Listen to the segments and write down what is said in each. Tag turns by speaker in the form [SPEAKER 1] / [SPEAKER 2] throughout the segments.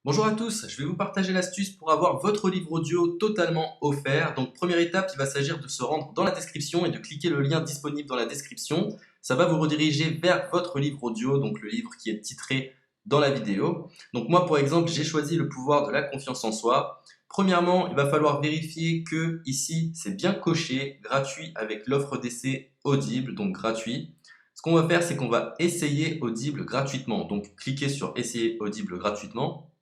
[SPEAKER 1] Bonjour à tous, je vais vous partager l'astuce pour avoir votre livre audio totalement offert. Donc première étape, il va s'agir de se rendre dans la description et de cliquer le lien disponible dans la description. Ça va vous rediriger vers votre livre audio, donc le livre qui est titré dans la vidéo. Donc moi par exemple, j'ai choisi le pouvoir de la confiance en soi. Premièrement, il va falloir vérifier que ici c'est bien coché, gratuit avec l'offre d'essai Audible, donc gratuit. Ce qu'on va faire, c'est qu'on va essayer Audible gratuitement. Donc cliquez sur essayer Audible gratuitement.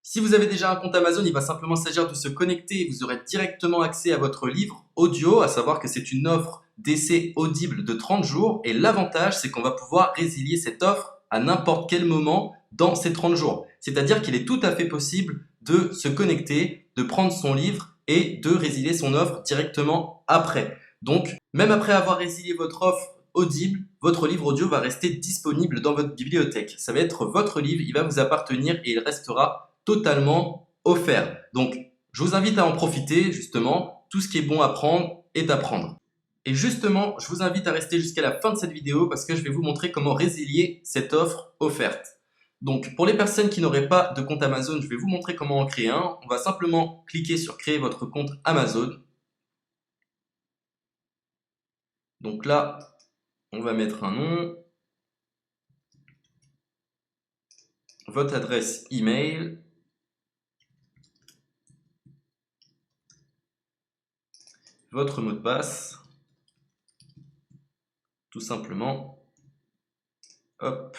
[SPEAKER 1] Si vous avez déjà un compte Amazon, il va simplement s'agir de se connecter et vous aurez directement accès à votre livre audio, à savoir que c'est une offre d'essai audible de 30 jours et l'avantage c'est qu'on va pouvoir résilier cette offre à n'importe quel moment dans ces 30 jours. C'est-à-dire qu'il est tout à fait possible de se connecter, de prendre son livre et de résilier son offre directement après. Donc, même après avoir résilié votre offre audible, votre livre audio va rester disponible dans votre bibliothèque. Ça va être votre livre, il va vous appartenir et il restera totalement offert. Donc, je vous invite à en profiter, justement. Tout ce qui est bon à prendre est à prendre. Et justement, je vous invite à rester jusqu'à la fin de cette vidéo parce que je vais vous montrer comment résilier cette offre offerte. Donc, pour les personnes qui n'auraient pas de compte Amazon, je vais vous montrer comment en créer un. On va simplement cliquer sur créer votre compte Amazon. Donc là, on va mettre un nom, votre adresse email, votre mot de passe, tout simplement. Hop.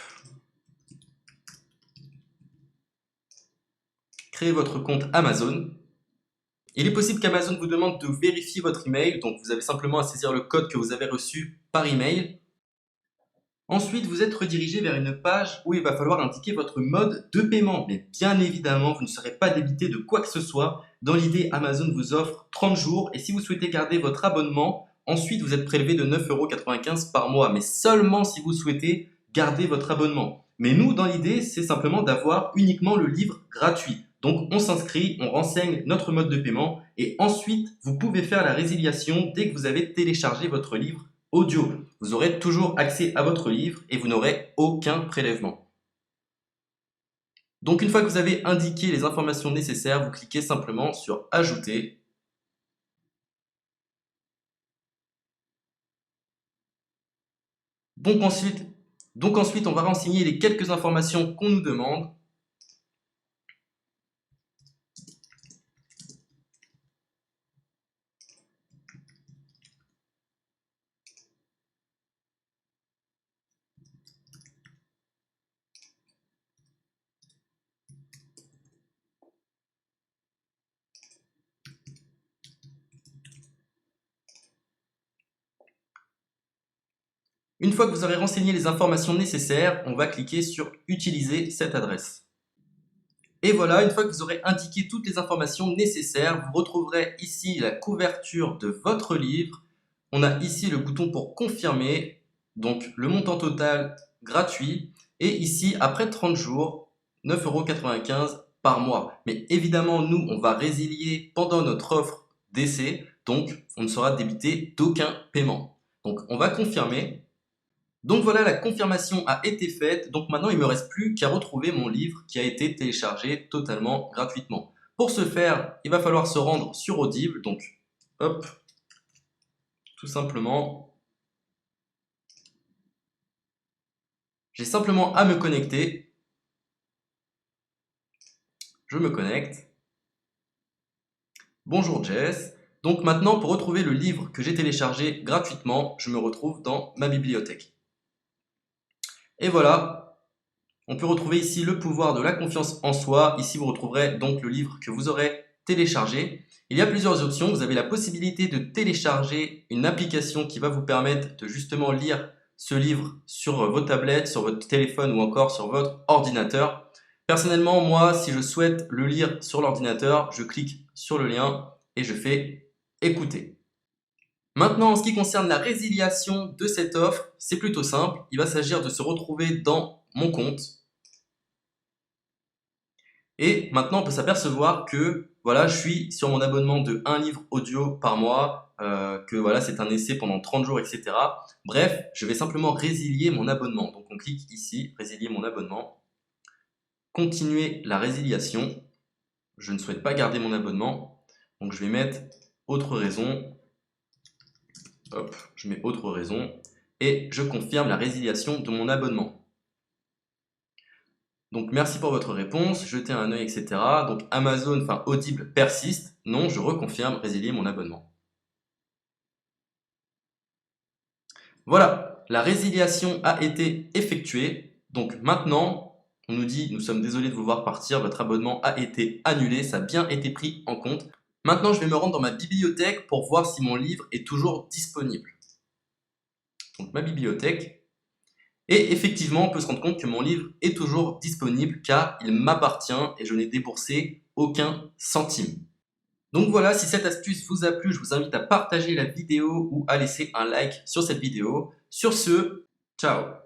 [SPEAKER 1] Créez votre compte Amazon. Il est possible qu'Amazon vous demande de vérifier votre email, donc vous avez simplement à saisir le code que vous avez reçu par email. Ensuite, vous êtes redirigé vers une page où il va falloir indiquer votre mode de paiement. Mais bien évidemment, vous ne serez pas débité de quoi que ce soit. Dans l'idée, Amazon vous offre 30 jours et si vous souhaitez garder votre abonnement, ensuite vous êtes prélevé de 9,95 € par mois, mais seulement si vous souhaitez garder votre abonnement. Mais nous, dans l'idée, c'est simplement d'avoir uniquement le livre gratuit. Donc on s'inscrit, on renseigne notre mode de paiement et ensuite vous pouvez faire la résiliation dès que vous avez téléchargé votre livre audio. Vous aurez toujours accès à votre livre et vous n'aurez aucun prélèvement. Donc une fois que vous avez indiqué les informations nécessaires, vous cliquez simplement sur Ajouter. Donc ensuite, on va renseigner les quelques informations qu'on nous demande. Une fois que vous aurez renseigné les informations nécessaires, on va cliquer sur Utiliser cette adresse. Et voilà, une fois que vous aurez indiqué toutes les informations nécessaires, vous retrouverez ici la couverture de votre livre. On a ici le bouton pour confirmer, donc le montant total gratuit. Et ici, après 30 jours, 9,95 € par mois. Mais évidemment, nous, on va résilier pendant notre offre d'essai, donc on ne sera débité d'aucun paiement. Donc on va confirmer. Donc voilà, la confirmation a été faite. Donc maintenant, il ne me reste plus qu'à retrouver mon livre qui a été téléchargé totalement gratuitement. Pour ce faire, il va falloir se rendre sur Audible. Donc, hop, tout simplement, j'ai simplement à me connecter. Je me connecte. Bonjour Jess. Donc maintenant, pour retrouver le livre que j'ai téléchargé gratuitement, je me retrouve dans ma bibliothèque. Et voilà, on peut retrouver ici le pouvoir de la confiance en soi. Ici, vous retrouverez donc le livre que vous aurez téléchargé. Il y a plusieurs options. Vous avez la possibilité de télécharger une application qui va vous permettre de justement lire ce livre sur vos tablettes, sur votre téléphone ou encore sur votre ordinateur. Personnellement, moi, si je souhaite le lire sur l'ordinateur, je clique sur le lien et je fais écouter. Maintenant, en ce qui concerne la résiliation de cette offre, c'est plutôt simple. Il va s'agir de se retrouver dans mon compte. Et maintenant, on peut s'apercevoir que voilà, je suis sur mon abonnement de 1 livre audio par mois, que voilà, c'est un essai pendant 30 jours, etc. Bref, je vais simplement résilier mon abonnement. Donc on clique ici, résilier mon abonnement. continuer la résiliation. Je ne souhaite pas garder mon abonnement. Donc je vais mettre autre raison. Hop, je mets autre raison. Et je confirme la résiliation de mon abonnement. Donc merci pour votre réponse, jetez un œil, etc. Donc Amazon, enfin Audible persiste. Non, je reconfirme, résilier mon abonnement. Voilà, la résiliation a été effectuée. Donc maintenant, on nous dit, nous sommes désolés de vous voir partir, votre abonnement a été annulé, ça a bien été pris en compte. Maintenant, je vais me rendre dans ma bibliothèque pour voir si mon livre est toujours disponible. Donc ma bibliothèque. Et effectivement, on peut se rendre compte que mon livre est toujours disponible car il m'appartient et je n'ai déboursé aucun centime. Donc voilà, si cette astuce vous a plu, je vous invite à partager la vidéo ou à laisser un like sur cette vidéo. Sur ce, ciao!